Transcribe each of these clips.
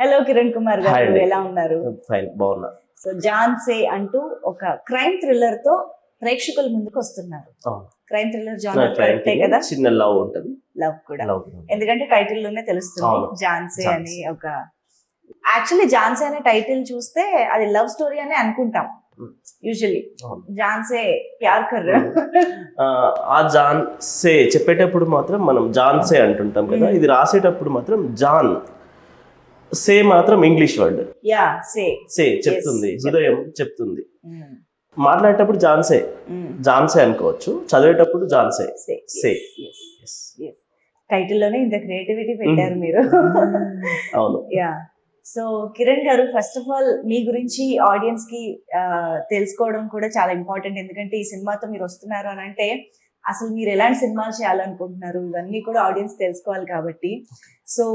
Hello Kiran Kumar Hi గారు, అండి. ఎలా ఉన్నారు? ఫైన్, బాగున్నా. సో జాన్సే అంటూ ఒక క్రైమ్ థ్రిల్లర్ తో ప్రేక్షకుల ముందుకు వస్తున్నారు. క్రైమ్ థ్రిల్లర్ జానర్ కరెక్టే కదా? చిన్న లవ్ ఉంటది. లవ్ కూడా, లవ్ ఎందుకంటే టైటిల్ లోనే తెలుస్తుంది అవును. జాన్సే ఝాన్సీ. అని. ఒక యాక్చువల్లీ జాన్సే అనే టైటిల్ చూస్తే అది లవ్ స్టోరీ అని అనుకుంటాం యూజువల్లీ. అవును. జాన్సే ప్యార్ కర్ ఆ జాన్సే చెప్పేటప్పుడు మాత్రం మనం జాన్సే అంటుంటాం కదా, ఇది రాసేటప్పుడు మాత్రం జాన్ సే మాత్రం ఇంగ్లీష్ వర్డ్. యా, సే సే చెప్తుంది, హృదయం చెప్తుంది. మాట్లాడేటప్పుడు జాన్సే జాన్సే అనుకోవచ్చు, చదివేటప్పుడు జాన్సే సే. టైటిల్ లోనే ఇంత క్రియేటివిటీ పెట్టారు మీరు. అవును. యా. సో కిరణ్ గారు, ఫస్ట్ ఆఫ్ ఆల్ మీ గురించి ఆడియన్స్ కి తెలుసుకోవడం కూడా చాలా ఇంపార్టెంట్. ఎందుకంటే ఈ సినిమాతో మీరు వస్తున్నారు అని అంటే అసలు మీరు ఎలాంటి సినిమాలు చేయాలనుకుంటున్నారు ఇవన్నీ కూడా ఆడియన్స్ తెలుసుకోవాలి కాబట్టి. సో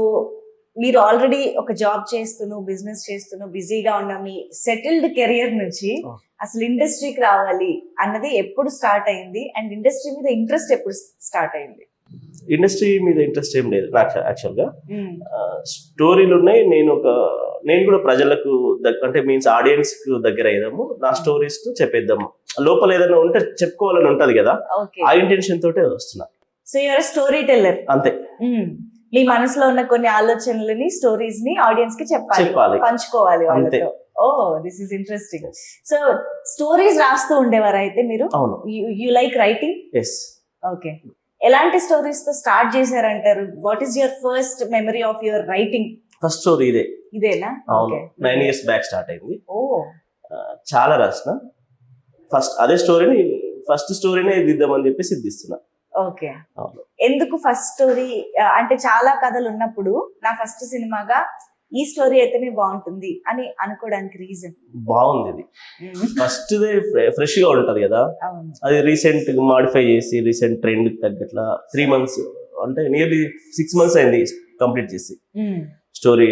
మీరు ఆల్రెడీ ఒక జాబ్ చేస్తూను, బిజినెస్ చేస్తూను బిజీగా ఉన్న మీ సెటిల్డ్ కెరియర్ నుంచి అసలు ఇండస్ట్రీకి రావాలి అన్నది ఎప్పుడు స్టార్ట్ అయింది? అండ్ ఇండస్ట్రీ మీద ఇంట్రెస్ట్ ఎప్పుడు స్టార్ట్ అయింది? ఇండస్ట్రీ మీద ఇంట్రెస్ట్ ఏం లేదు నాకు యాక్చువల్గా. స్టోరీలు ఉన్నాయి. నేను కూడా ప్రజలకు అంటే మీన్స్ ఆడియన్స్ కు దగ్గర అయ్యాము. నా స్టోరీస్ చెప్పేద్దాము, లోపల ఏదైనా ఉంటే చెప్పుకోవాలని ఉంటది కదా, ఆ ఇంటెన్షన్ తోటే వస్తున్నా. So you're storyteller. అంతే. మీ మనసులో ఉన్న కొన్ని ఆలోచనలని, స్టోరీస్ ని ఆడియన్స్ కి చెప్పాలి, పంచుకోవాలి వాళ్ళతో. Oh, this is interesting. So stories రాస్తూ ఉండేవారు అయితే మీరు? అవును. You like writing? Yes. Okay. ఎలాంటి స్టోరీస్ తో స్టార్ట్ చేశారంటారు? What is your first memory of your writing? First story ఇదేనా? అవును. 9 years బ్యాక్ స్టార్ట్ అయింది. ఓ, చాలా రాసిన. అదే స్టోరీని ఫస్ట్ స్టోరీనే దిద్దామని చెప్పేసి దిస్తున్నా. ఓకే. ఎందుకు ఫస్ట్ స్టోరీ? అంటే చాలా కథలు ఉన్నప్పుడు నా ఫస్ట్ సినిమాగా ఈ స్టోరీ అయితేనే బాగుంటుంది అని అనుకోవడానికి రీజన్? బాగుంది ఇది, ఫస్ట్ ఫ్రెష్ గా ఉంటది కదా. అవును. అది రీసెంట్ మాడిఫై చేసి రీసెంట్ ట్రెండ్ తగ్గట్లా 3 months అంటే నియర్లీ 6 months అయింది కంప్లీట్ చేసి. స్టోరీ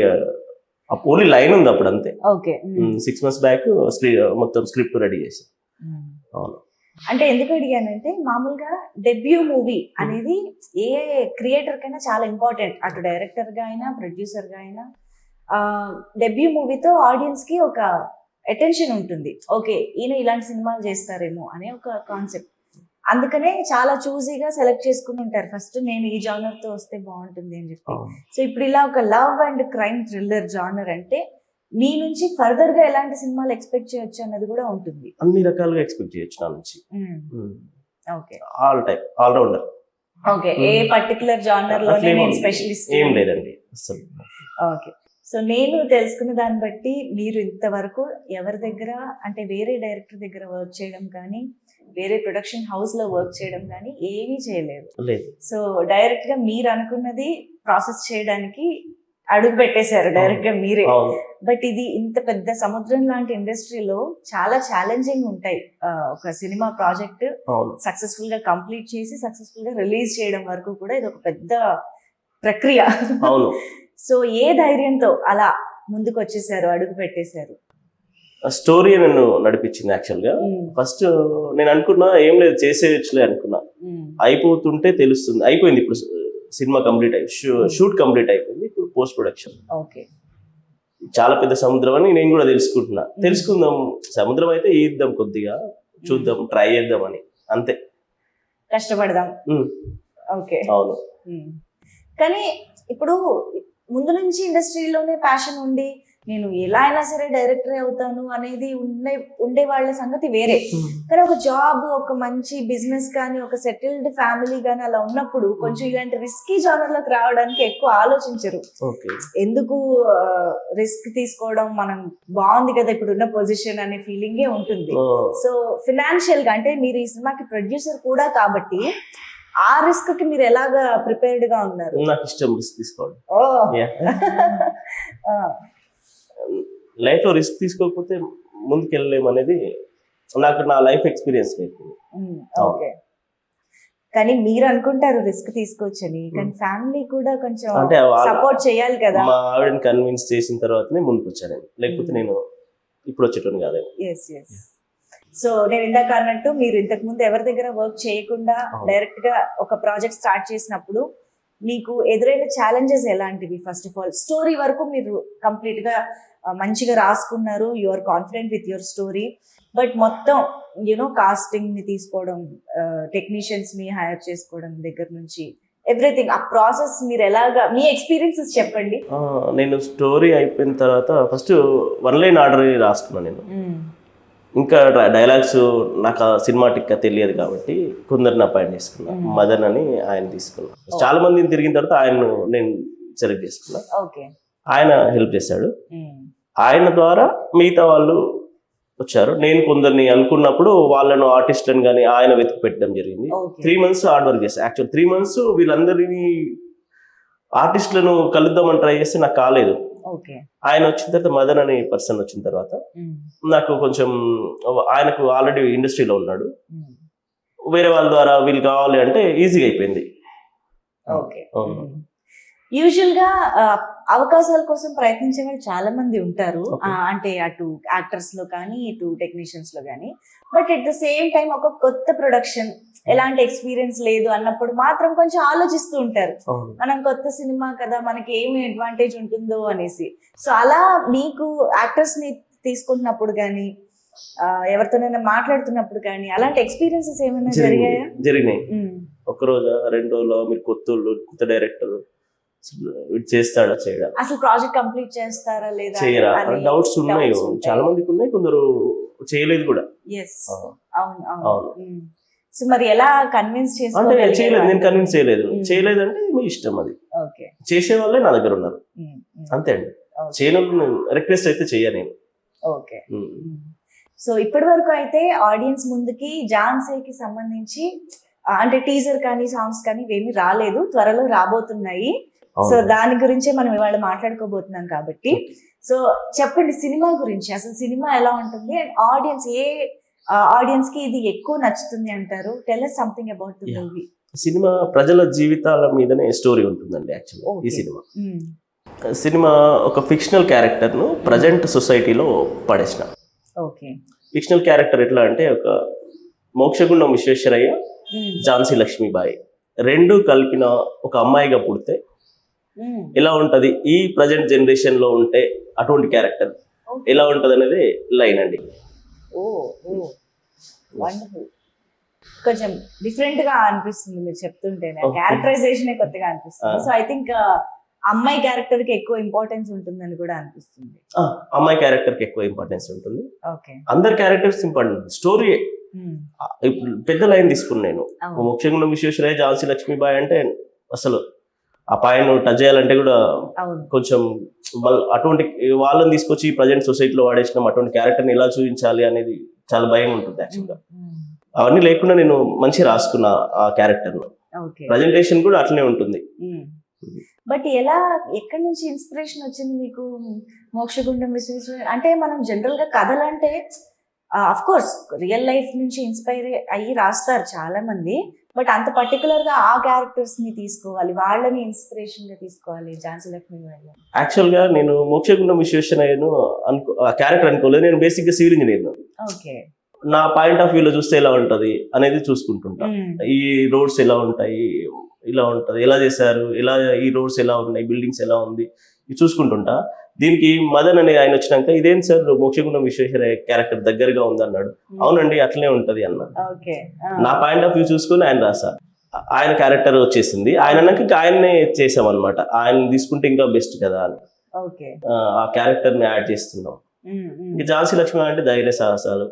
ఓన్లీ లైన్ ఉంది అప్పుడు, అంతే. ఓకే. 6 months బ్యాక్ మొత్తం స్క్రిప్ట్ రెడీ చేసి. అవును. అంటే ఎందుకు అడిగానంటే, మామూలుగా డెబ్యూ మూవీ అనేది ఏ క్రియేటర్ కైనా చాలా ఇంపార్టెంట్. అటు డైరెక్టర్ గా అయినా, ప్రొడ్యూసర్ గా అయినా, డెబ్యూ మూవీతో ఆడియన్స్ కి ఒక అటెన్షన్ ఉంటుంది. ఓకే, ఈయన ఇలాంటి సినిమాలు చేస్తారేమో అనే ఒక కాన్సెప్ట్. అందుకనే చాలా చూజీగా సెలెక్ట్ చేసుకుని ఉంటారు. ఫస్ట్ నేను ఈ జానర్ తో వస్తే బాగుంటుంది అని చెప్పి. సో ఇప్పుడు ఇలా ఒక love and crime thriller genre అంటే మీ నుంచి ఫర్దర్ గా ఎలాంటి సినిమాలు ఎక్స్పెక్ట్ చేయొచ్చు అన్నది కూడా ఉంటుంది. అన్ని రకాలుగా ఎక్స్పెక్ట్ చేయొచ్చు నా నుంచి. Okay. All type, all rounder. Okay. A particular genre లోనే నేను స్పెషలిస్ట్ ఏం లేదండి అసలు. ఓకే. సో నేను తెలుసుకున్న దాన్ని బట్టి మీరు ఇంతవరకు ఎవరి దగ్గర, అంటే వేరే డైరెక్టర్ దగ్గర వర్క్ చేయడం కానీ, వేరే ప్రొడక్షన్ హౌస్ లో వర్క్ చేయడం కానీ ఏమీ చేయలేదు. సో డైరెక్ట్ గా మీరు అనుకున్నది ప్రాసెస్ చేయడానికి అడుగు పెట్టేశారు డైరెక్ట్ గా మీరే. బట్ ఇది ఇంత పెద్ద సముద్రం లాంటి ఇండస్ట్రీలో చాలా ఛాలెంజింగ్ ఉంటాయి. ఒక సినిమా ప్రాజెక్ట్ సక్సెస్ఫుల్ గా కంప్లీట్ చేసి సక్సెస్ఫుల్ గా రిలీజ్ చేయడం వరకు కూడా ఇది ఒక పెద్ద ప్రక్రియ. సో ఏ ధైర్యంతో అలా ముందుకు వచ్చేసారు, అడుగు పెట్టేశారు? స్టోరీ నన్ను నడిపించింది యాక్చువల్ గా. ఫస్ట్ నేను అనుకున్నా ఏం లేదు, చేసేయచ్చులే అనుకున్నా. అయిపోతుంటే తెలుస్తుంది. అయిపోయింది ఇప్పుడు సినిమా కంప్లీట్ అయ్యి, షూట్ కంప్లీట్ అయిపోయింది. ఇప్పుడు పోస్ట్ ప్రొడక్షన్. ఓకే. చాలా పెద్ద సముద్రం అని నేను కూడా తెలుసుకుందాం. సముద్రం అయితే ఈద్దాం, కొద్దిగా చూద్దాం, ట్రై చేద్దాం అని, అంతే. కష్టపడదాం. ఓకే. అవును. కానీ ఇప్పుడు ముందు నుంచి ఇండస్ట్రీలోనే ప్యాషన్ ఉండి నేను ఎలా అయినా సరే డైరెక్టర్ అవుతాను అనేది ఉండే వాళ్ళ సంగతి వేరే. కానీ ఒక జాబ్, ఒక మంచి బిజినెస్ కానీ, ఒక సెటిల్డ్ ఫ్యామిలీ కానీ అలా ఉన్నప్పుడు కొంచెం ఇలాంటి రిస్కీ జానర్ లోకి రావడానికి ఎక్కువ ఆలోచించరు. ఎందుకు రిస్క్ తీసుకోవడం, మనం బాగుంది కదా ఇప్పుడున్న పొజిషన్ అనే ఫీలింగే ఉంటుంది. సో ఫినాన్షియల్ గా, అంటే మీరు ఈ సినిమాకి ప్రొడ్యూసర్ కూడా కాబట్టి ఆ రిస్క్ కి మీరు ఎలాగా ప్రిపేర్డ్ గా ఉన్నారు? నాకు ఇష్టం రిస్క్ తీసుకోవడం. లైఫ్ లో రిస్క్ తీసుకోకపోతే ముందుకెళ్ళలేము అనేది నాకు నా లైఫ్ ఎక్స్పీరియన్స్ నేర్పింది. ఓకే. కానీ మీరు అనుకుంటారు రిస్క్ తీసుకోవచ్చని, కానీ ఫ్యామిలీ కూడా కొంచెం అంటే సపోర్ట్ చేయాలి కదా. మా ఆవిడని కన్విన్స్ చేసిన తర్వాతనే ముందుకు వచ్చాను, లేకపోతే నేను ఇప్పుడు వచ్చేటోని కాదేమో. సో నేను ఇందాక అన్నట్టు, మీరు ఇంతకు ముందు ఎవరి దగ్గర వర్క్ చేయకుండా డైరెక్ట్ గా ఒక ప్రాజెక్ట్ స్టార్ట్ చేసినప్పుడు మీకు ఎదురైన ఛాలెంజెస్ ఎలాంటివి? ఫస్ట్ ఆఫ్ ఆల్ స్టోరీ వరకు మీరు కంప్లీట్ గా మంచిగా రాసుకున్నారు, you are confident with your story. But మొత్తం కాస్టింగ్ ని తీసుకోవడం, టెక్నీషియన్స్ ని హైర్ చేసుకోవడం దగ్గర నుంచి ఎవ్రీథింగ్, ఆ ప్రాసెస్ మీరు ఎలాగా, మీ ఎక్స్పీరియన్సెస్ చెప్పండి. నేను స్టోరీ అయిపోయిన తర్వాత ఫస్ట్ 1 లైన్ ఆర్డర్ రాసుకున్నాను నేను. ఇంకా డైలాగ్స్ నాకు సినిమాటిక్ గా తెలియదు కాబట్టి కొందరిని అపాయింట్ చేసుకున్నా. మదన్ అని ఆయన తీసుకున్నా. చాలా మందిని తిరిగిన తర్వాత ఆయన నేను సెలెక్ట్ చేసుకున్నా. ఓకే, ఆయన హెల్ప్ చేశాడు. ఆయన ద్వారా మిగతా వాళ్ళు వచ్చారు. నేను కొందరిని అనుకున్నప్పుడు వాళ్ళను ఆర్టిస్టులను కానీ ఆయన వెతికి పెట్టడం జరిగింది. 3 months హార్డ్ వర్క్ చేస్తాను. యాక్చువల్ 3 months వీళ్ళందరినీ ఆర్టిస్టులను కలుద్దామని ట్రై చేస్తే నాకు కాలేదు. ఆయన వచ్చిన తర్వాత మదన్ అనే పర్సన్ వచ్చిన తర్వాత నాకు కొంచెం, ఆయనకు ఆల్రెడీ ఇండస్ట్రీలో ఉన్నాడు, వేరే వాళ్ళ ద్వారా వీళ్ళు కావాలి అంటే ఈజీగా అయిపోయింది. యూజువల్ గా అవకాశాల కోసం ప్రయత్నించే వాళ్ళు చాలా మంది ఉంటారు, అంటే అటు యాక్టర్స్ లో కానీ ఇటు టెక్నీషియన్స్ లో కానీ. But at the same time ఒక కొత్త ప్రొడక్షన్, ఎలాంటి ఎక్స్పీరియన్స్ లేదు అన్నప్పుడు మాత్రం కొంచెం ఆలోచిస్తూ ఉంటారు, మనం కొత్త సినిమా కదా, మనకి ఏమి అడ్వాంటేజ్ ఉంటుందో అనేసి. సో అలా మీకు యాక్టర్స్ ని తీసుకుంటున్నప్పుడు కానీ, ఎవరితోనైనా మాట్లాడుతున్నప్పుడు కానీ అలాంటి ఎక్స్పీరియన్సెస్ ఏమైనా జరిగినాయి? ఒక రోజు 2 రోజులు మీరు కొత్త డైరెక్టర్ చేస్తాడా చేయడా, అసలు ప్రాజెక్ట్ కంప్లీట్ చేస్తారా లేదా చేయరా డౌట్స్ ఉన్నాయి. చాలా మందికి ఉన్నాయి, కొందరు చేయలేదు కూడా. సో మరి ఎలా కన్విన్స్ అంటే నేను కన్విన్స్ చేయలేదంటే మీ ఇష్టం, అది చేసే వాళ్ళే నా దగ్గర ఉన్నారు, అంతే అండి. చేయను రిక్వెస్ట్ అయితే చెయ్య నేను. ఓకే, సో ఇప్పటి వరకు అయితే ఆడియన్స్ ముందుకి ఝాన్సీకి సంబంధించి అంటే టీజర్ కానీ సాంగ్స్ కానీ ఇవేమి రాలేదు, త్వరలో రాబోతున్నాయి. సో దాని గురించే మనం ఇవాళ మాట్లాడుకోబోతున్నాం కాబట్టి, సో చెప్పండి సినిమా గురించి. అసలు సినిమా ఎలా ఉంటుంది అండ్ ఆడియన్స్ కి ఇది ఎక్కువ నచ్చుతుంది అంటారు? Tell us something about the movie. Cinema ప్రజల జీవితాల మీదనే స్టోరీ ఉంటుందండి యాక్చువల్లీ. ఈ సినిమా ఒక ఫిక్షనల్ క్యారెక్టర్ ను ప్రజెంట్ సొసైటీలో పడేసిన. ఫిక్షనల్ క్యారెక్టర్ ఎట్లా అంటే, ఒక మోక్షగుండం విశ్వేశ్వరయ్య, ఝాన్సీ లక్ష్మీబాయి రెండు కలిపిన ఒక అమ్మాయిగా పుడితే ఎలా ఉంటది, ఈ ప్రజెంట్ జనరేషన్ లో ఉంటే అటువంటి క్యారెక్టర్ ఎలా ఉంటది అనేది లైన్ అండి. కొంచెం డిఫరెంట్ గా అనిపిస్తుంది మీరు చెప్తుంటే, క్యారెక్టరైజేషన్ కొత్తగా అనిపిస్తుంది. సో ఐ థింక్ అమ్మాయి క్యారెక్టర్ కి ఎక్కువ ఇంపార్టెన్స్ ఉంటుందని కూడా అనిపిస్తుంది. అమ్మాయి క్యారెక్టర్ కి ఎక్కువ ఇంపార్టెన్స్ ఉంటుంది, అందరి క్యారెక్టర్స్ ఇంపార్టెంట్. స్టోరీ ఇప్పుడు పెద్ద లైన్ తీసుకున్నాను నేను. మోక్షగుండం విశ్వేశ్వరయ్య, ఝాన్సీ లక్ష్మీబాయి అంటే అసలు ఆ పాయింట్ టచ్ చేయాలంటే కూడా కొంచెం అటువంటి వాళ్ళని తీసుకొచ్చి ప్రజెంట్ సొసైటీలో వాడేసినాం, అటువంటి క్యారెక్టర్ని ఎలా చూపించాలి అనేది చాలా భయం ఉంటుంది యాక్చువల్గా. అవన్నీ లేకుండా నేను మంచిగా రాసుకున్న ఆ క్యారెక్టర్ ను. ప్రజెంటేషన్ కూడా అట్లనే ఉంటుంది. బట్ ఎక్కడి నుంచి ఇన్స్పిరేషన్ వచ్చింది మీకు మోక్షగుండం విశ్వేశ్వరయ్య? అంటే మనం జనరల్ గా కథలంటే అఫ్ కోర్స్ రియల్ లైఫ్ నుంచి ఇన్స్పైర్ అయ్యి రాస్తారు చాలా మంది, బట్ అంత పర్టికులర్ గా ఆ క్యారెక్టర్స్ ని తీసుకోవాలి, వాళ్ళని ఇన్స్పిరేషన్ గా తీసుకోవాలి ఝాన్సీ లక్ష్మీబాయి. యాక్చువల్ గా నేను మోక్షగుండం విశ్వేశ్వరయ్యను ఆ క్యారెక్టర్ అనుకోలేదు. నేను బేసిక్ గా సివిల్ ఇంజనీర్. నా పాయింట్ ఆఫ్ వ్యూలో చూస్తే ఎలా ఉంటది అనేది చూసుకుంటుంటా. ఈ రోడ్స్ ఎలా ఉంటాయి, ఇలా ఉంటది, ఎలా చేశారు, ఇలా ఈ రోడ్స్ ఎలా ఉన్నాయి, బిల్డింగ్స్ ఎలా ఉంది, ఇది చూసుకుంటుంటా. దీనికి మదన్ అనే ఆయన వచ్చినాక, ఇదేం సార్ మోక్షగుండం విశ్వేశ్వరయ్య క్యారెక్టర్ దగ్గరగా ఉంది అన్నాడు. అవునండి అట్లనే ఉంటది అన్న. నా పాయింట్ ఆఫ్ వ్యూ చూసుకుని ఆయన రాసా, ఆయన క్యారెక్టర్ వచ్చేసింది. ఆయన అన్నాక ఇంకా ఆయన్నే చేసామన్నమాట. ఆయన తీసుకుంటే ఇంకా బెస్ట్ కదా అని ఆ క్యారెక్టర్ ని యాడ్ చేస్తున్నాం. ఇంకా ఝాన్సీ లక్ష్మి అంటే ధైర్య సాహసాలు,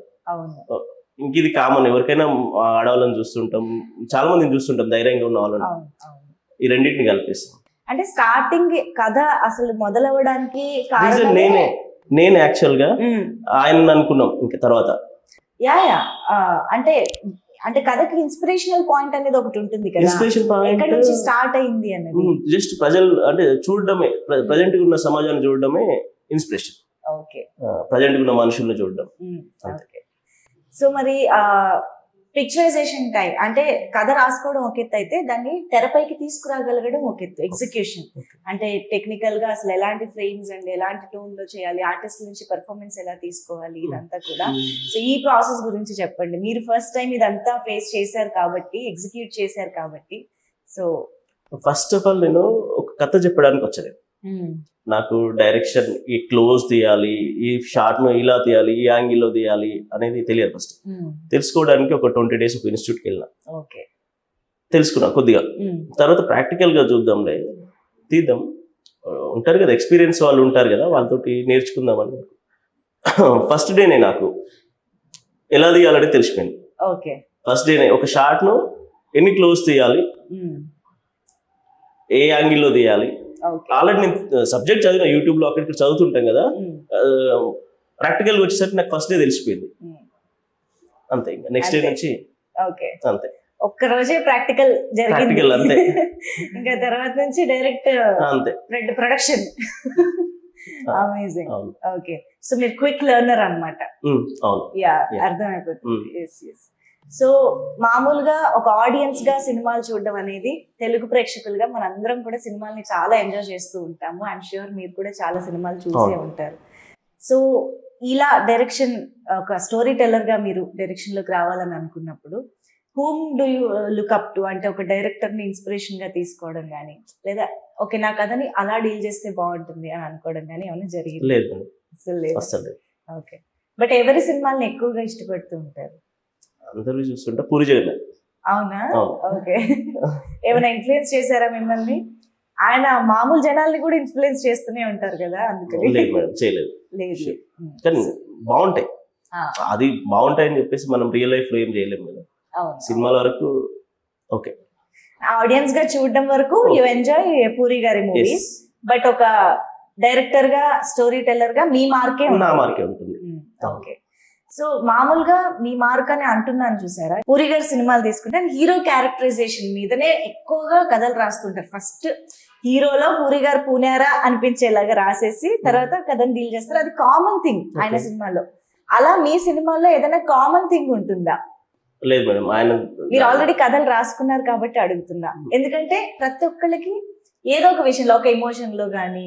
ఇంక ఇది కామన్, ఎవరికైనా ఆడవాళ్ళని చూస్తుంటాం, చాలా మందిని చూస్తుంటాం ధైర్యంగా ఉన్న వాళ్ళని. ఈ రెండింటిని కలిపేస్తాం. అంటే స్టార్టింగ్ కథ అసలు మొదలవడానికి నేను యాక్చువల్ గా ఆయన అనుకున్నాం. ఇంకా తర్వాత అంటే కథకి ఇన్స్పిరేషనల్ పాయింట్ అనేది ఒకటి ఉంటుంది కదా, ఇన్స్పిరేషన్ పాయింట్ ఎక్కడి నుంచి స్టార్ట్ అయింది అనేది జస్ట్ ప్రజలు అంటే చూడడమే, ప్రజెంట్ ఉన్న సమాజాన్ని చూడడమే ఇన్స్పిరేషన్. ప్రజెంట్ ఉన్న మనుషుల్ని చూడడం. సో మరి పిక్చరైజేషన్ టైం అంటే కథ రాసుకోవడం ఒక ఎత్తు అయితే, దాన్ని తెరపైకి తీసుకురాగలగడం ఒక ఎత్తు, ఎగ్జిక్యూషన్. అంటే టెక్నికల్ గా అసలు ఎలాంటి ఫ్రేమ్స్ అండ్ ఎలాంటి టోన్ లో చేయాలి, ఆర్టిస్ట్ నుంచి పెర్ఫార్మెన్స్ ఎలా తీసుకోవాలి, ఇదంతా కూడా. సో ఈ ప్రాసెస్ గురించి చెప్పండి. మీరు ఫస్ట్ టైం ఇదంతా ఫేస్ చేశారు కాబట్టి, ఎగ్జిక్యూట్ చేశారు కాబట్టి, సో ఫస్ట్ ఆఫ్ ఆల్ నేను ఒక కథ చెప్పడానికి వచ్చాను. నాకు డైరెక్షన్, ఈ క్లోజ్ తీయాలి, ఈ షార్ట్ ను ఇలా తీయాలి, ఈ యాంగిల్లో తీయాలి అనేది తెలియదు. ఫస్ట్ తెలుసుకోవడానికి ఒక 20 days ఒక ఇన్స్టిట్యూట్కి వెళ్ళిన, ఓకే తెలుసుకున్నా కొద్దిగా. తర్వాత ప్రాక్టికల్ గా చూద్దాంలే, తీద్దాం, ఉంటారు కదా ఎక్స్పీరియన్స్ వాళ్ళు ఉంటారు కదా, వాళ్ళతోటి నేర్చుకుందామని ఫస్ట్ డేనే నాకు ఎలా తీయాలని తెలిసిపోయింది. ఓకే ఫస్ట్ డేనే ఒక షార్ట్ ను ఎన్ని క్లోజ్ తీయాలి, ఏ యాంగిల్లో తీయాలి. ఆల్రెడీ నేను సబ్జెక్ట్ చదివిన, యూట్యూబ్ లో అక్కడికి చదువుతుంటాం కదా, ప్రాక్టికల్ గా వచ్చేసరికి నాకు ఫస్ట్ డే తెలిసిపోయింది. అంతే, ఇంకా నెక్స్ట్ డే నుంచి అంతే, ఒక్క రోజే ప్రాక్టికల్ జరిగింది అంతే. ఇంకా తర్వాత నుంచి డైరెక్ట్ అంతే ప్రొడక్షన్. అమేజింగ్. ఓకే, సో మీరు క్విక్ లెర్నర్ అన్నమాట. అవును, యా, అర్థమైపోతుంది. సో మామూలుగా ఒక ఆడియన్స్ గా సినిమాలు చూడడం అనేది, తెలుగు ప్రేక్షకులుగా మనందరం కూడా సినిమాల్ని చాలా ఎంజాయ్ చేస్తూ ఉంటాము. ఐఎమ్ ష్యూర్ మీరు కూడా చాలా సినిమాలు చూసే ఉంటారు. సో ఇలా డైరెక్షన్, ఒక స్టోరీ టెల్లర్ గా మీరు డైరెక్షన్ లోకి రావాలని అనుకున్నప్పుడు whom do you look up to? అంటే ఒక డైరెక్టర్ ని ఇన్స్పిరేషన్ గా తీసుకోవడం కానీ, లేదా ఓకే నా కథని అలా డీల్ చేస్తే బాగుంటుంది అని అనుకోవడం కానీ ఏమైనా జరిగింది? లేదు, అసలు లేదు. అసలు. ఓకే, బట్ ఎవరి సినిమాల్ని ఎక్కువగా ఇష్టపడుతూ ఉంటారు? అందరూ చూస్తుంటే పూరి జగన్నాథ్. అవునా? ఓకే, ఏమైనా ఇన్ఫ్లుయెన్స్ చేశారా మిమ్మల్ని? ఆయన మామూలు జనాల్ని కూడా ఇన్ఫ్లుయెన్స్ చేస్తూనే ఉంటారు కదా, అందుకని. లేదు మేడం, చేయలేదు. లేదు, కానీ బాగుంటాయి, అది బాగుంటాయని చెప్పేసి మనం రియల్ లైఫ్ లో ఏం చేయలేము కదా. సినిమాల వరకు ఓకే, ఆడియన్స్ గా చూడడం వరకు యు ఎంజాయ్ పూరి గారి మూవీస్, బట్ ఒక డైరెక్టర్ గా, స్టోరీ టెల్లర్ గా మీ మార్కే ఉంటుంది. ఓకే, సో మామూలుగా మీ మార్క్ అని అంటున్నాను చూసారా, పూరి గారి సినిమాలు తీసుకుంటే హీరో క్యారెక్టరైజేషన్ మీదనే ఎక్కువగా కథలు రాస్తుంటారు. ఫస్ట్ హీరోలో పూరి గారు పూనారా అనిపించేలాగా రాసేసి తర్వాత కథను డీల్ చేస్తారు. అది కామన్ థింగ్ ఆయన సినిమాలో. అలా మీ సినిమాలో ఏదైనా కామన్ థింగ్ ఉంటుందా? లేదు మేడం, ఆయన మీరు ఆల్రెడీ కథలు రాసుకున్నారు కాబట్టి అడుగుతున్నా. ఎందుకంటే ప్రతి ఒక్కళ్ళకి ఏదో ఒక విషయంలో, ఒక ఎమోషన్ లో గానీ,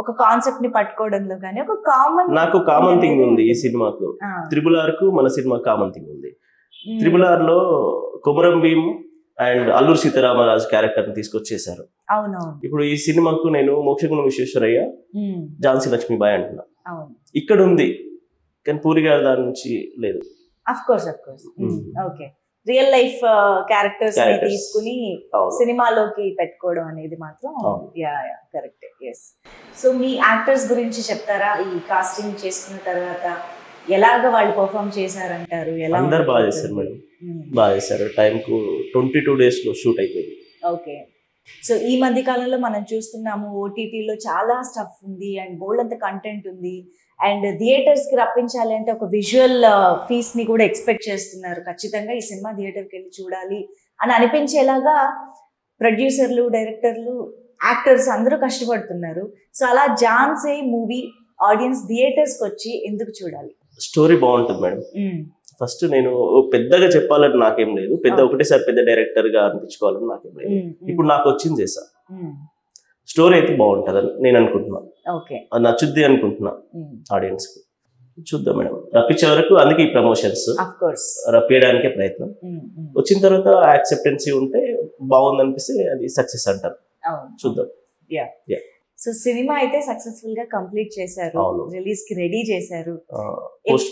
ఒక కాన్సెప్ట్ ని పట్టుకోవడంలో గానీ ఒక నాకు కామన్ థింగ్ ఉంది ఈ సినిమాకు. RRR కు మన సినిమా కామన్ థింగ్ ఉంది. RRR లో కొమరం భీమ్ అండ్ అల్లూరు సీతారామరాజు క్యారెక్టర్ ని తీసుకొచ్చేసారు. అవునవును. ఇప్పుడు ఈ సినిమాకు నేను మోక్షగుణ విశ్వేశ్వరయ్య, ఝాన్సీ లక్ష్మీబాయి అంటున్నా. ఇక్కడ ఉంది, కానీ పూరి గారి దాని నుంచి లేదు. Of course. Okay, real life characters తీసుకుని సినిమాలోకి పెట్టుకోవడం అనేది మాత్రం కరెక్ట్. ఎస్, సో మీ యాక్టర్స్ గురించి చెప్తారా? ఈ కాస్టింగ్ చేసుకున్న తర్వాత ఎలాగ వాళ్ళు పర్ఫార్మ్ చేశారంటారు? అందరు బాగా చేశారు మేడం, బాగా చేశారు. టైం కు 22 days లో షూట్ అయిపోయింది. ఓకే, సో ఈ మధ్య కాలంలో మనం చూస్తున్నాము ఓటీటీలో చాలా స్టఫ్ ఉంది అండ్ బోల్డ్ అంత కంటెంట్ ఉంది. అండ్ థియేటర్స్ కి రప్పించాలి అంటే ఒక విజువల్ ఫీస్ ని కూడా ఎక్స్పెక్ట్ చేస్తున్నారు. ఖచ్చితంగా ఈ సినిమా థియేటర్కి వెళ్ళి చూడాలి అని అనిపించేలాగా ప్రొడ్యూసర్లు, డైరెక్టర్లు, యాక్టర్స్ అందరూ కష్టపడుతున్నారు. సో అలా ఝాన్సీ మూవీ ఆడియన్స్ థియేటర్స్ కి వచ్చి ఎందుకు చూడాలి? స్టోరీ బాగుంటుంది మేడం. ఫస్ట్ నేను పెద్దగా చెప్పాలని నాకేం లేదు, ఒకటేసారి పెద్ద డైరెక్టర్ గా అనిపించుకోవాలని నాకేం లేదు. ఇప్పుడు నాకు వచ్చింది చేసా, స్టోరీ అయితే బాగుంటదని నేను అనుకుంటున్నా. అది నచ్చుద్ది అనుకుంటున్నా ఆడియన్స్ కి. చూద్దాం మేడం, రప్పించే వరకు అందుకే ఈ ప్రమోషన్స్, రప్పించడానికే ప్రయత్నం. వచ్చిన తర్వాత యాక్సెప్టెన్సీ ఉంటే బాగుంది అనిపిస్తే అది సక్సెస్ అంటారు. చూద్దాం. సో సినిమా అయితే సక్సెస్ఫుల్ గా కంప్లీట్ చేశారు, రిలీజ్ కి రెడీ చేశారు, పోస్ట్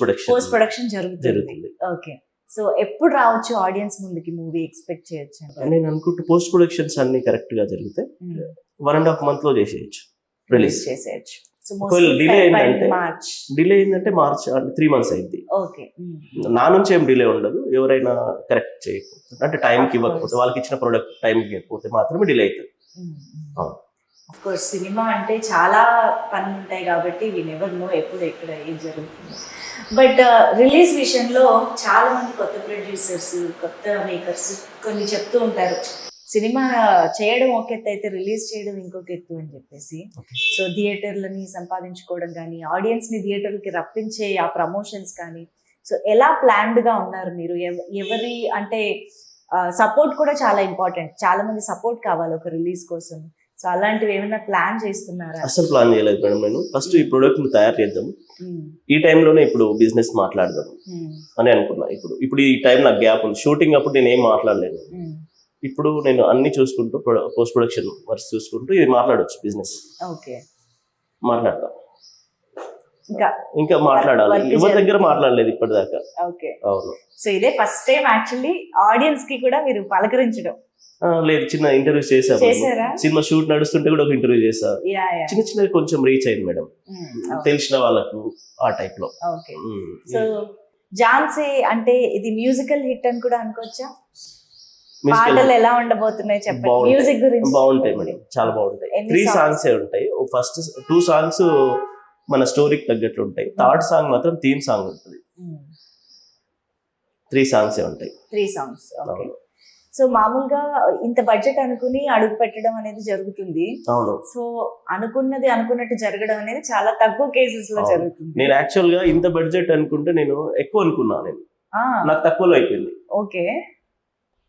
ప్రొడక్షన్ జరుగుతుంది. ఓకే, సో ఎప్పుడు రావచ్చు ఆడియన్స్ ముందుకి మూవీ ఎక్స్పెక్ట్ చేయొచ్చు? నేను అనుకుంటూ పోస్ట్ ప్రొడక్షన్స్ అన్ని కరెక్ట్ గా జరిగితే 1.5 month లో చేసేయచ్చు, రిలీజ్ చేసేయచ్చు. డిలే అయిందంటే మార్చ్, 3 months అయింది. నా నుంచి ఏం డిలే ఉండదు. ఎవరైనా కరెక్ట్ చేయకపోతే, అంటే టైంకి ఇవ్వకపోతే, వాళ్ళకి ఇచ్చిన ప్రోడక్ట్ టైంకి ఇవ్వకపోతే మాత్రమే డిలే అవుతుంది. ఆఫ్ కోర్స్ సినిమా అంటే చాలా పనులు ఉంటాయి కాబట్టి వీ నెవర్ నో ఎప్పుడు ఎక్కడ ఏం జరుగుతుంది. బట్ రిలీజ్ విషయంలో చాలా మంది కొత్త ప్రొడ్యూసర్స్, కొత్త మేకర్స్ కొన్ని చెప్తూ ఉంటారు, సినిమా చేయడం ఒక ఎత్తు అయితే రిలీజ్ చేయడం ఇంకొక ఎత్తు అని చెప్పేసి. సో థియేటర్లని సంపాదించుకోవడం కానీ, ఆడియన్స్ ని థియేటర్లకి రప్పించే ఆ ప్రమోషన్స్ కానీ, సో ఎలా ప్లాన్డ్ గా ఉన్నారు మీరు? ఎవరి అంటే సపోర్ట్ కూడా చాలా ఇంపార్టెంట్, చాలా మంది సపోర్ట్ కావాలి ఒక రిలీజ్ కోసం. సో అలాంటివి ఏమైనా ప్లాన్ చేస్తున్నారా? అసలు ప్లాన్ చేయలేదు మేడం. నేను ఫస్ట్ ఈ ప్రొడక్ట్ ని తయారు చేద్దాం, ఈ టైంలోనే ఇప్పుడు బిజినెస్ మాట్లాడదాం అని అనుకున్నా. ఇప్పుడు ఈ టైం నాకు గ్యాప్ ఉంది. షూటింగ్ అప్పుడు నేను ఏం మాట్లాడలేదు, ఇప్పుడు నేను అన్ని చూసుకుంటూ పోస్ట్ ప్రొడక్షన్ వర్క్స్ చూసుకుంటూ ఇది మాట్లాడొచ్చు బిజినెస్ ఓకే. మాట్లాడతాం. ఇంకా ఇంకా మాట్లాడాలి, work ఎవరి దగ్గర జరుగుతుంది. మాట్లాడలేదు ఇప్పటిదాకా. ఓకే. అవును. సో ఇదే ఫస్ట్ టైం యాక్చువల్లీ ఆడియన్స్ కి కూడా మీరు పలకరించడం. లేదు, చిన్న ఇంటర్వ్యూ చేశాను. చేశారా? సినిమా షూట్ నడుస్తుంటే కూడా ఒక ఇంటర్వ్యూ చేశా. Yeah yeah. చిన్న చిన్నది కొంచెం రీచ్ అయింది మేడం, తెలిసిన వాళ్ళకు ఆ టైప్ లో. ఓకే. సో ఝాన్సీ అంటే ఇది మ్యూజికల్ హిట్ అని కూడా అనుకోవచ్చా? పాటలు ఎలా ఉండబోతున్నాయి చెప్పండి, మ్యూజిక్ గురించి. బాగుంటాయి మేడం, చాలా బాగుంటాయి. ఎన్ని 3 songs? సాంగ్స్ ఉంటాయి. ఫస్ట్ 2 సాంగ్స్ మన స్టోరీకి తగ్గట్లు ఉంటాయి. థర్డ్ సాంగ్ మాత్రం థీమ్ సాంగ్ ఉంటుంది. 3 సాంగ్స్ ఉంటాయి. 3 సాంగ్స్. ఓకే. సో మామూలుగా ఇంత బడ్జెట్ అనుకుని అడుగు పెట్టడం అనేది జరుగుతుంది. అవును. సో అనుకున్నది అనుకున్నట్టు జరగడం అనేది చాలా తక్కువ కేసెస్ లో అవును. జరుగుతుంది. నేను యాక్చువల్ గా ఇంత బడ్జెట్ అనుకుంటే నేను ఎక్కువ అనుకున్నా, నేను నాకు తక్కువలో అయిపోయింది. ఓకే.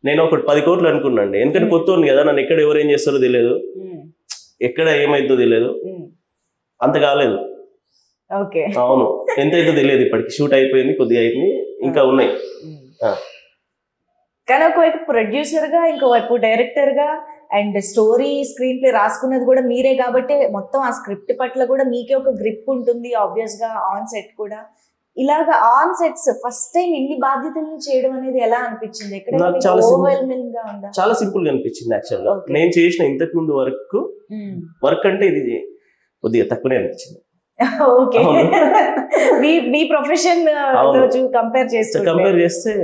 నేను ఒక 10 కోట్లు అనుకున్నాండి, ఎందుకంటే కొత్త ఉంది కదా, నన్ను ఎక్కడ ఎవరు ఏం చేస్తారో తెలియదు, ఎక్కడ ఏమైందో తెలియదు, అంత కాలేదు. ఓకే. అవును, ఎంత అయితే తెలియదు. ఇప్పటికి షూట్ అయిపోయింది, కొద్దిగా అయింది, ఇంకా ఉన్నాయి. కానీ ఒకవైపు ప్రొడ్యూసర్ గా, ఇంకోవైపు డైరెక్టర్ గా, అండ్ స్టోరీ స్క్రీన్ ప్లే రాసుకున్నది కూడా మీరే కాబట్టి మొత్తం ఆ స్క్రిప్ట్ పట్ల కూడా మీకే ఒక గ్రిప్ ఉంటుంది ఆబ్వియస్ గా. ఆన్ సెట్ కూడా ఇలాగా ఆన్ సెట్స్ ఫస్ట్ టైం ఇన్ని బాధ్యతలను చేయడం అనేది ఎలా అనిపించింది? నాకు చాలా ఓవర్వెల్మింగ్ గా ఉందా? చాలా సింపుల్ గా అనిపించింది యాక్చువల్ గా. Okay. నేను చేసిన ఇంతకు ముందు వర్క్ అంటే ఇది కొద్దిగా తక్కువనే అనిపించింది. ఓకే. అవును. మీ ప్రొఫెషన్ అవును. కంపేర్ చేస్తే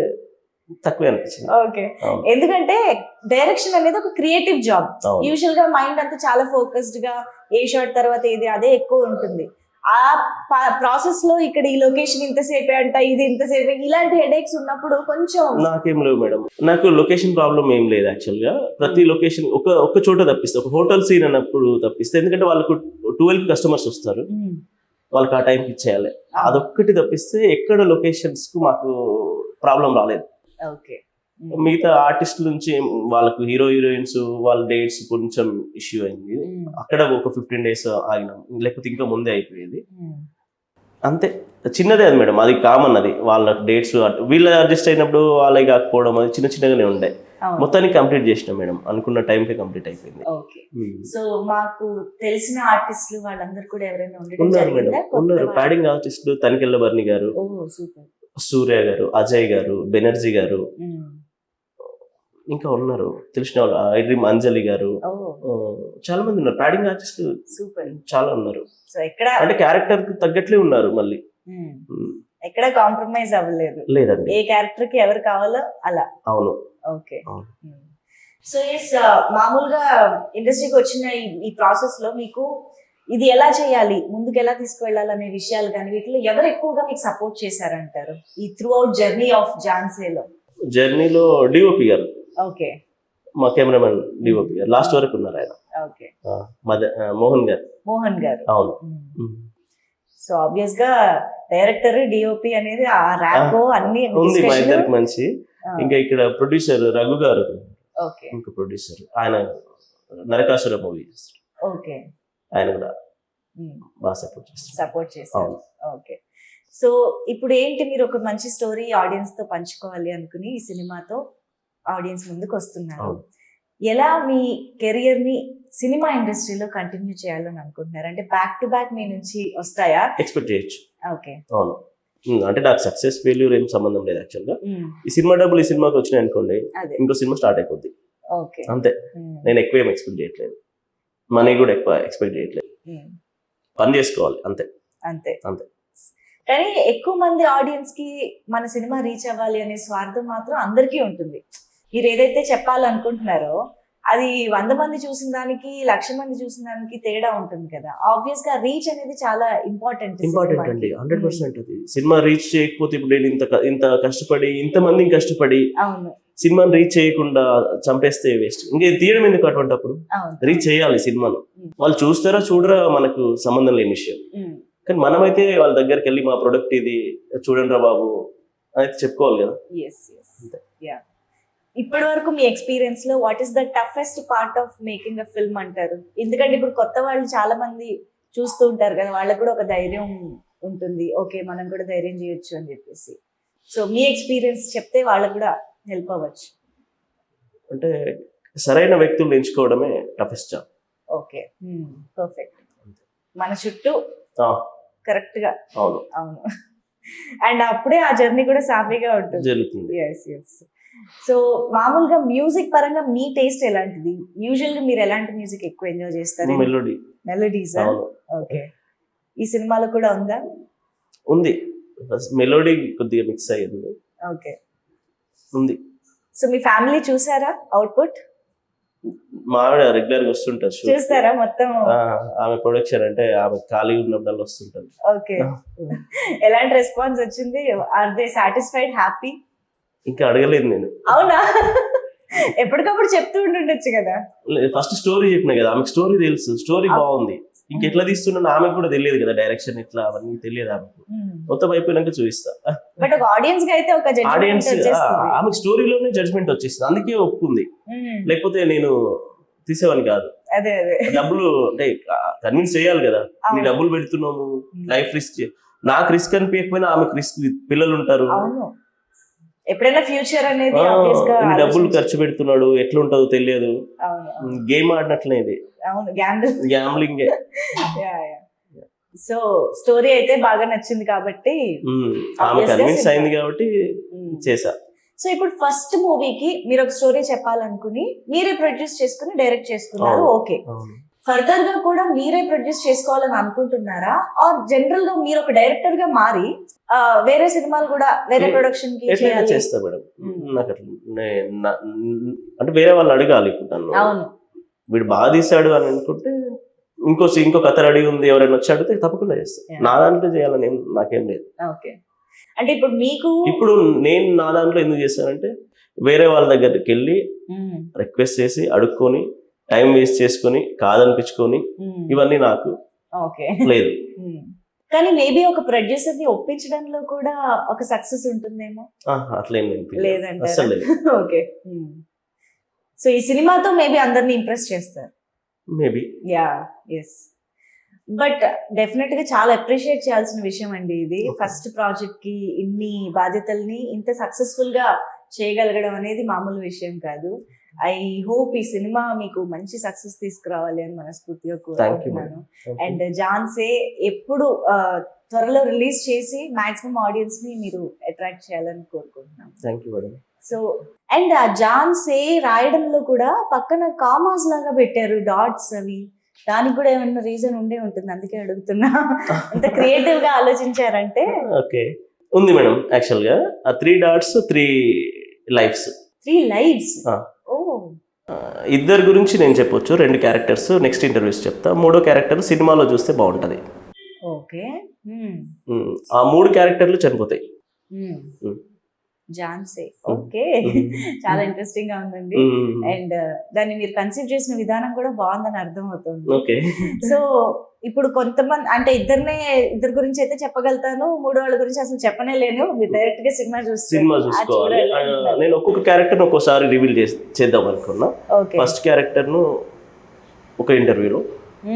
తక్కువే అనిపించింది. ఓకే. అవును. ఎందుకంటే డైరెక్షన్ అనేది ఒక క్రియేటివ్ జాబ్. అవును. యూజువల్ గా మైండ్ అంతా చాలా ఫోకస్డ్ గా ఏ షాట్ తర్వాత ఇది అదే ఎక్కువ ఉంటుంది. ఆ ప్రాసెస్ లో ఇక్కడ ఈ లొకేషన్ ఇంతసేపే అంట, ఇది ఇంతసేపే, ఇలాంటి హెడేక్స్ ఉన్నప్పుడు కొంచెం. నాకేం లేవు మేడం, నాకు లొకేషన్ ప్రాబ్లం ఏం లేదు యాక్చువల్ గా. ప్రతి లొకేషన్ ఒక చోట తప్పిస్తే, ఒక హోటల్ సీన్ అన్నప్పుడు తప్పిస్తే, ఎందుకంటే వాళ్ళకు 12 కస్టమర్స్ వస్తారు, వాళ్ళకి ఆ టైంకి ఇచ్చేయాలి. అదొక్కటి తప్పిస్తే ఎక్కడ లొకేషన్స్ కు మాకు ప్రాబ్లం రాలేదు. ఓకే. మిగతా ఆర్టిస్ట్ నుంచి వాళ్ళకు హీరోయిన్స్ వాళ్ళ డేట్స్ కొంచెం ఇష్యూ అయింది, అక్కడ ఒక 15 days ఆగినాం, లేకపోతే ఇంకా ముందే అయిపోయేది. అంతే, చిన్నదే అది మేడం, అది కామన్. అది వాళ్ళ డేట్స్ వీళ్ళు అడ్జస్ట్ అయినప్పుడు వాళ్ళకి కాకపోవడం, అది చిన్న చిన్నగానే ఉండే. మొత్తానికి కంప్లీట్ చేసినాం మేడం, అనుకున్న టైంకి కంప్లీట్ అయిపోయింది. ఓకే. సో మాకు తెలిసిన ఆర్టిస్టులు వాళ్ళందరూ కూడా ఎవరైనా ఉన్నారు మేడం, ఉన్నారు. ప్యాడింగ్ ఆర్టిస్టులు తనికెళ్ళ బర్ని గారు, సూర్య గారు, అజయ్ గారు, బెనర్జీ గారు, ఇంకా ఉన్నారు తెలిసిన వాళ్ళు, ఐడ్రీమ్ అంజలి గారు, చాలా మంది ఉన్నారు. ప్యాడింగ్ ఆర్టిస్టులు చాలా ఉన్నారు. సో ఎక్కడ అంటే క్యారెక్టర్ కి తగ్గట్లే ఉన్నారు. మళ్ళీ ఎక్కడ కాంప్రమైజ్ అవ్వలేదు, లేదండి. ఏ క్యారెక్టర్ కి ఎవరు కావాలో అలా. అవును. ఓకే. సో ఎస్, మామూలుగా ఇండస్ట్రీకి వచ్చిన ఈ ప్రాసెస్ లో మీకు ఇది ఎలా చేయాలి, ముందుకు ఎలా తీసుకువెళ్ళాలి అనే విషయాలు కానీ వీటిలో ఎవరు ఎక్కువగా మీకు సపోర్ట్ చేశారంటారు ఈ త్రూ అవుట్ జర్నీ ఆఫ్ ఝాన్సీలో? జర్నీలో డిఓపి గారు, ఓకే, మా కెమెరామెన్ డిఓపి గారు లాస్ట్ వరకు ఉన్నారు ఆయన. ఓకే. మోహన్ గారు. అవును. సో ఆబ్వియస్ గా డైరెక్టర్ డిఓపి అనేది ఆ ర్యాప్ అన్ని ఉంది మా ఇద్దరికి మంచి. ఇంకా ఇక్కడ ప్రొడ్యూసర్ రఘు గారు, ఓకే, ఇంకా ప్రొడ్యూసర్ ఆయన నరకాసుర మూవీ చేస్తారు. ఓకే, ఆయన కూడా బాగా సపోర్ట్ చేస్తారు. ఓకే. సో ఇప్పుడు ఏంటి, మీరు ఒక మంచి స్టోరీ ఆడియన్స్ తో పంచుకోవాలి అనుకుని ఈ సినిమాతో ఆడియన్స్ ముందుకు వస్తున్నారు. ఎలా మీ కెరియర్ ని సినిమా ఇండస్ట్రీలో కంటిన్యూ చేయాలని అనుకుంటున్నారు? అంటే బ్యాక్ టు బ్యాక్ మీ నుంచి వస్తాయా? ఎక్స్పెక్ట్ చేయొచ్చు. ఓకే. అవును. అంటే నాకు సక్సెస్ ఫెయిల్యూర్ ఏం సంబంధం లేదు యాక్చువల్ గా. ఈ సినిమా డబ్బులు ఈ సినిమాకి వచ్చినాయి అనుకోండి, ఇంకో సినిమా స్టార్ట్ అయిపోద్ది. అంతే. నేను ఎక్కువ ఏం ఎక్స్పెక్ట్ చేయట్లేదు, మనీ కూడా ఎక్కువ ఎక్స్పెక్ట్ చేయట్లేదు. పని చేసుకోవాలి అంతే. అంతే. కానీ ఎక్కువ మంది ఆడియన్స్ కి మన సినిమా రీచ్ అవ్వాలి అనే స్వార్థం మాత్రం అందరికీ ఉంటుంది. మీరు ఏదైతే చెప్పాలనుకుంటున్నారో అది 100 మంది చూసిన దానికి 1,00,000 మంది చూసిన దానికి తేడా ఉంటుంది కదా. ఆబ్వియస్ గా రీచ్ అనేది చాలా ఇంపార్టెంట్ అండి, 100%. అది సినిమా రీచ్ చేయకపోతే, ఇప్పుడు నేను ఇంత కష్టపడి, ఇంతమంది కష్టపడి సినిమాని రీచ్ చేయకుండా చంపేస్తే వేస్ట్. ఇంకా తీయడం ఎందుకు అటువంటిప్పుడు? రీచ్ చేయాలి సినిమాను. వాళ్ళు చూస్తారా చూడరా మనకు సంబంధం లేని విషయం. కానీ మనమైతే వాళ్ళ దగ్గరికి వెళ్ళి మా ప్రొడక్ట్ ఇది చూడండి రా బాబు అయితే చెప్పుకోవాలి కదా. ఇప్పటి వరకు మీ ఎక్స్పీరియన్స్ లో what is the toughest part of making a film అంటారు? ఎందుకంటే ఇప్పుడు కొత్త వాళ్ళు చాలా మంది చూస్తూ ఉంటారు కదా, వాళ్ళకు కూడా ఒక ధైర్యం ఉంటుంది, ఓకే మనం కూడా ధైర్యం చేయొచ్చు అని చెప్పేసి. సో మీ ఎక్స్పీరియన్స్ చెప్తే వాళ్ళకు కూడా హెల్ప్ అవ్వచ్చు. అంటే సరైన వ్యక్తులను ఎంచుకోవడమే టఫెస్ట్ జాబ్. Okay, perfect. మన చుట్టూ కరెక్ట్ గా. అవును, అవును. అండ్ అప్పుడే ఆ జర్నీ కూడా సాఫీగా ఉంటుంది. జరుగుతుంది. ఎస్. సో మామూలుగా మ్యూజిక్ పరంగా మీ టేస్ట్ ఎలాంటిది? యూజువల్ గా మీరు ఎలాంటి మ్యూజిక్ ఎక్కువ ఎంజాయ్ చేస్తారు? మెలోడీస్. ఓకే, ఈ సినిమాలో కూడా ఉందా? ఉంది, మెలోడీ కొద్దిగా మిక్స్ అయ్యింది. ఓకే, ఉంది. సో మీ ఫ్యామిలీ చూసారా అవుట్పుట్? మా ఆవిడ రెగ్యులర్ గా వస్తుంటారు. చూస్తారా మొత్తం? ఆమె ప్రొడక్షన్ అంటే ఆమె ఖాళీ ఉన్నప్పుడు వస్తుంటారు. ఓకే, ఎలాంటి రెస్పాన్స్ వచ్చింది? Are they satisfied, happy? ఇంకా అడగలేదు నేను. అవునా? ఎప్పటికప్పుడు చెప్తూ ఉంటుండొచ్చు కదా. ఫస్ట్ స్టోరీ చెప్పినా కదా, ఆమెకు స్టోరీ తెలుసు, స్టోరీ బాగుంది. ఇంకెట్లా తీస్తున్నా ఆమెకు కూడా తెలియదు కదా, డైరెక్షన్ ఇట్లా అవన్నీ తెలియదు ఆమెకు. మొత్తం అయిపోయినాక చూపిస్తా. బట్ ఒక ఆడియన్స్ కి అయితే ఒక ఆడియన్స్ ఆమెకు స్టోరీలోనే జడ్జ్మెంట్ వచ్చేస్తుంది, అందుకే ఒప్పుకుంది. లేకపోతే నేను తీసేవాని కాదు. అదే డబ్బులు అంటే కన్విన్స్ చేయాలి కదా, నీ డబ్బులు పెడుతున్నాము, లైఫ్ రిస్క్. నాకు రిస్క్ అనిపించకపోయినా ఆమెకు రిస్క్, పిల్లలు ఉంటారు. ఎప్పుడైనా ఫ్యూచర్ అనేది డబ్బులు ఖర్చు పెడుతున్నాడు, ఎట్లా ఉంటుందో తెలియదు. గేమ్ ఆడినట్లే ఇది. అవును, గ్యాంబ్లింగ్. సో స్టోరీ అయితే బాగా నచ్చింది కాబట్టి ఆమె కన్విన్స్ అయింది కాబట్టి చేసా. సో ఇప్పుడు ఫస్ట్ మూవీకి మీరు ఒక స్టోరీ చెప్పాలనుకుని మీరే ప్రొడ్యూస్ చేసుకుని డైరెక్ట్ చేసుకున్నారు. ఓకే, ఫర్దర్ గా కూడా మీరే ప్రొడ్యూస్ చేసుకోవాలని అనుకుంటున్నారా? ఆర్ జనరల్ గా మీరు ఒక డైరెక్టర్ గా మారి వేరే సినిమాలు కూడా వేరే ప్రొడక్షన్ కి చేస్తా మేడం. నాకు అంటే వేరే వాళ్ళు అడగాలి. ఇప్పుడు నన్ను అవును, వీడు బాగా తీసాడు అని అనుకుంటే ఇంకో కథ రెడీ ఉంది, ఎవరైనా వచ్చి అడిగితే తప్పకుండా చేస్తాను. నా దాంట్లో చేయాలని నాకేం లేదు. ఓకే, అంటే ఇప్పుడు నేను నా దాంట్లో ఎందుకు చేస్తానంటే వేరే వాళ్ళ దగ్గరికి వెళ్ళి రిక్వెస్ట్ చేసి అడుక్కొని టైం వేస్ట్ చేసుకొని కాదనిపించుకొని ఇవన్నీ నాకు లేదు. కానీ మేబీ ఒక ప్రొడ్యూసర్ ని ఒప్పించడంలో కూడా ఒక సక్సెస్ ఉంటుందేమో. అట్లేం లేదంటే ఓకే. సో ఈ సినిమాతో మేబీ అందరిని ఇంప్రెస్ చేస్తారు. మేబీ. ఎస్. బట్ డెఫినెట్ గా చాలా అప్రిషియేట్ చేయాల్సిన విషయం అండి ఇది. ఫస్ట్ ప్రాజెక్ట్ కి ఇన్ని బాధ్యతల్ని ఇంత సక్సెస్ఫుల్ గా చేయగలగడం అనేది మామూలు విషయం కాదు. ఐ హోప్ ఈ సినిమా మీకు మంచి సక్సెస్ తీసుకురావాలి అని మనస్ఫూర్తిగా కోరుకుంటున్నాను. అండ్ జాన్సే ఎప్పుడు త్వరలో రిలీజ్ చేసి మాక్సిమం ఆడియన్స్ ని మీరు అట్రాక్ట్ చేయాలని కోరుకుంటున్నాను. సో అండ్ ఆ జాన్సే రాయడంలో కూడా పక్కన కామాస్ లాగా పెట్టారు, డాట్స్ అవి. దానికి కూడా ఏమన్నా రీజన్ ఉండే ఉంటుంది, అందుకే అడుగుతున్నా. అంత క్రియేటివ్ గా ఆలోచించారంటే. ఓకే, ఉంది మేడం. యాక్చువల్ గా 3 dots 3 lives. 3 lives. ఇద్దరు గురించి నేను చెప్పొచ్చు, 2 క్యారెక్టర్స్ నెక్స్ట్ ఇంటర్వ్యూస్ చెప్తా. 3వ క్యారెక్టర్ సినిమాలో చూస్తే బాగుంటది. ఓకే, ఆ 3 క్యారెక్టర్లు చనిపోతాయి. జాన్సే. ఓకే, చాలా ఇంట్రెస్టింగ్ గా ఉందండి. అండ్ దాన్ని మీరు కన్సీవ్ చేసిన విధానం కూడా బాగుందని అర్థం అవుతుంది. సో ఇప్పుడు కొంతమంది అంటే ఇద్దరు గురించి అయితే చెప్పగలుగుతాను, 3 వాళ్ళ గురించి అసలు చెప్పనే లేను. మీరు డైరెక్ట్ గా సినిమా చూసుకోవాలి. నేను ఒక్కొక్క క్యారెక్టర్ ఒక్కోసారి రివీల్ చేద్దాం అనుకున్నా. ఫస్ట్ క్యారెక్టర్ ను ఒక ఇంటర్వ్యూలో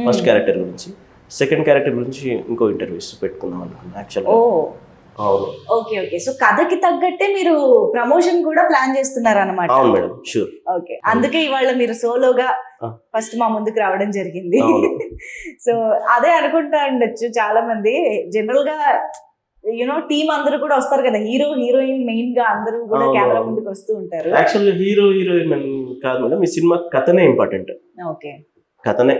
ఫస్ట్ క్యారెక్టర్ గురించి, సెకండ్ క్యారెక్టర్ గురించి ఇంకో ఇంటర్వ్యూస్ పెట్టుకుందాం అనుకున్నా యాక్చువల్గా. ఓకే. సో కథకి తగ్గట్టే మీరు ప్రమోషన్ కూడా ప్లాన్ చేస్తున్నారు అన్నమాట. అవును మేడం, షూర్. ఓకే, అందుకే ఇవాళ మీరు సోలోగా ఫస్ట్ మా ముందుకు రావడం జరిగింది. సో అదే అనుకుంటా ఉండొచ్చు చాలా మంది. జనరల్ గా టీమ్ అందరూ కూడా వస్తారు కదా, హీరో హీరోయిన్ మెయిన్ గా అందరూ కూడా కెమెరా ముందుకు వస్తూ ఉంటారు. యాక్చువల్లీ హీరో హీరోయిన్ కాదు మేడం, ఈ సినిమా కథనే ఇంపార్టెంట్. ఓకే, కథనే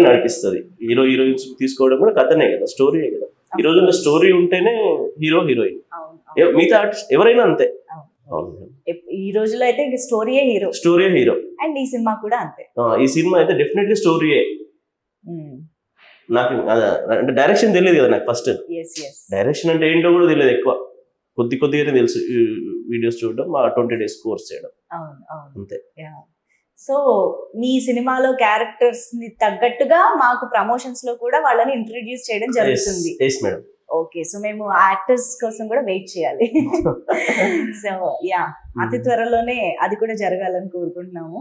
నడిపిస్తుంది. హీరో హీరోయిన్స్ తీసుకోవడం కూడా కథనే కదా, స్టోరీ కదా. ఈ రోజుల్లో స్టోరీ ఉంటేనే హీరో హీరోయిన్, మిగతా ఆర్టిస్ట్ ఎవరైనా అంతే. ఈ రోజుల్లో అయితే స్టోరీయే హీరో. అండ్ ఈ సినిమా కూడా అంతే. ఈ సినిమా అయితే డెఫినెట్ గా స్టోరీయే. నాకు అంటే డైరెక్షన్ తెలియదు కదా నాకు. ఫస్ట్ డైరెక్షన్ అంటే ఏంటో కూడా తెలియదు. ఎక్కువ కొద్దిగానే తెలుసు, వీడియోస్ చూడడం, 20 days కోర్స్ చేయడం అంతే. సో మీ సినిమాలో క్యారెక్టర్స్ ని తగ్గట్టుగా మాకు ప్రమోషన్స్ లో కూడా వాళ్ళని ఇంట్రడ్యూస్ చేయడం జరుగుతుంది. ఓకే, సో మేము యాక్టర్స్ కోసం కూడా వెయిట్ చేయాలి. సో అతి త్వరలోనే అది కూడా జరగాలని కోరుకుంటున్నాము.